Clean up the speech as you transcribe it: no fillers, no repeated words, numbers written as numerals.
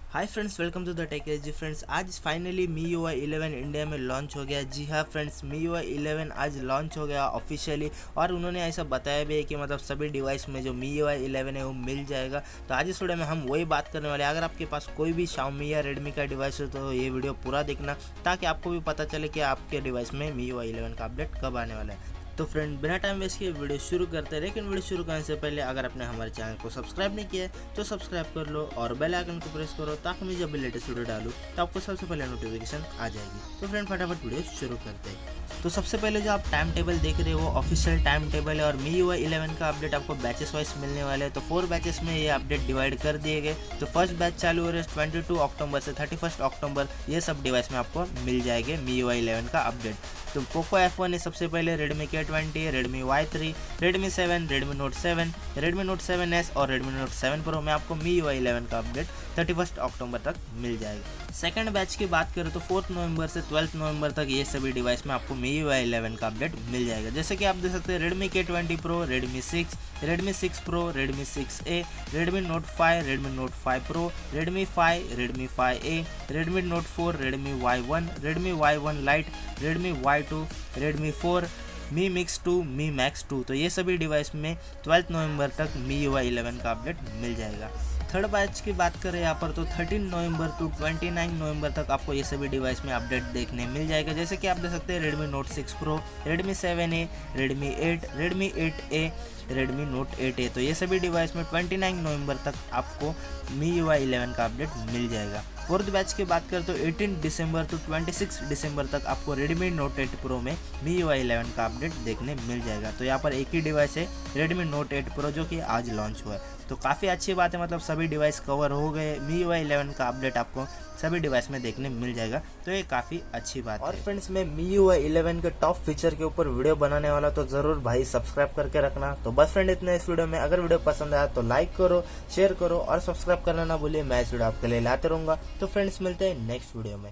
Hi friends, welcome to the Tech Edge. Friends, आज finally MIUI 11 India में launch हो गया। जी हाँ फ्रेंड्स, MIUI 11 आज लॉन्च हो गया ऑफिशियली। और उन्होंने ऐसा बताया भी है कि मतलब सभी डिवाइस में जो MIUI 11 है वो मिल जाएगा। तो आज इस वीडियो में हम वही बात करने वाले हैं। अगर आपके पास कोई भी Xiaomi या Redmi का डिवाइस हो तो ये वीडियो पूरा देखना, ताकि आपको भी पता चले कि आपके डिवाइस में MIUI 11 का अपडेट कब आने वाला है। तो फ्रेंड, बिना टाइम वेस्ट किए वीडियो शुरू करते हैं। लेकिन वीडियो शुरू करने से पहले अगर आपने हमारे चैनल को सब्सक्राइब नहीं किया है तो सब्सक्राइब कर लो और बेल आइकन को प्रेस करो, ताकि मैं जब भी लेटेस्ट वीडियो डालूँ तो आपको सबसे पहले नोटिफिकेशन आ जाएगी। तो फ्रेंड, फटाफट वीडियो शुरू करते हैं। तो सबसे पहले जो आप टाइम टेबल देख रहे हो वो ऑफिशियल टाइम टेबल है और MIUI 11 का अपडेट आपको बैचेस वाइज मिलने वाले हैं। तो 4 बैचेस में ये अपडेट डिवाइड कर दिए गए। तो फर्स्ट बैच चालू हो रहा है 22 अक्टूबर से 31 अक्टूबर। ये सब डिवाइस में आपको मिल जाएंगे MIUI 11 का अपडेट। तो पोको F1 है सबसे पहले, Redmi K20, Redmi Y3, Redmi 7, Redmi Note 7, Redmi Note 7S और Redmi Note 7 Pro में आपको MIUI 11 का अपडेट 31 अक्टूबर तक मिल जाएगा। सेकंड बैच की बात करें तो 4 नवंबर से 12 नवंबर तक ये सभी डिवाइस में आपको MIUI 11 का अपडेट मिल जाएगा। जैसे कि आप देख सकते हैं Redmi K20 Pro, Redmi 6, Redmi 6 Pro, Redmi 6A, Redmi Note 5, Redmi Note 5 Pro, Redmi 5, Redmi 5A, Redmi Note 4, Redmi Y1, Redmi Y1 Lite, Redmi Y2, Redmi 4, Mi Mix 2, Mi Max 2। तो ये सभी डिवाइस में 12 नवंबर तक MIUI 11 का update मिल जाएगा। Third batch की बात करें यहाँ पर तो 13 नवंबर टू 29 नवंबर तक आपको ये सभी डिवाइस में अपडेट देखने मिल जाएगा। जैसे कि आप देख सकते हैं Redmi Note 6 Pro, Redmi 7A, Redmi 8, Redmi 8A, Redmi Note 8A। तो ये सभी डिवाइस में 29 नवंबर तक आपको MIUI 11 का अपडेट मिल जाएगा। फोर्थ बैच की बात करें तो 18 दिसंबर टू 26 दिसंबर तक आपको Redmi Note 8 Pro में MIUI 11 का अपडेट देखने मिल जाएगा। तो यहाँ पर एक ही डिवाइस है Redmi Note 8 Pro जो कि आज लॉन्च हुआ है। तो काफ़ी अच्छी बात है, मतलब सभी डिवाइस कवर हो गए। MIUI 11 का अपडेट आपको सभी डिवाइस में देखने मिल जाएगा, तो ये काफ़ी अच्छी बात है। और फ्रेंड्स, मैं MIUI 11 के टॉप फीचर के ऊपर वीडियो बनाने वाला, तो ज़रूर भाई सब्सक्राइब करके रखना। तो बस फ्रेंड, इतना इस वीडियो में। अगर वीडियो पसंद आया तो लाइक करो, शेयर करो और सब्सक्राइब करना ना भूलिए। मैं इस वीडियो आपके लिए लाते रहूँगा। तो फ्रेंड्स, मिलते हैं नेक्स्ट वीडियो में।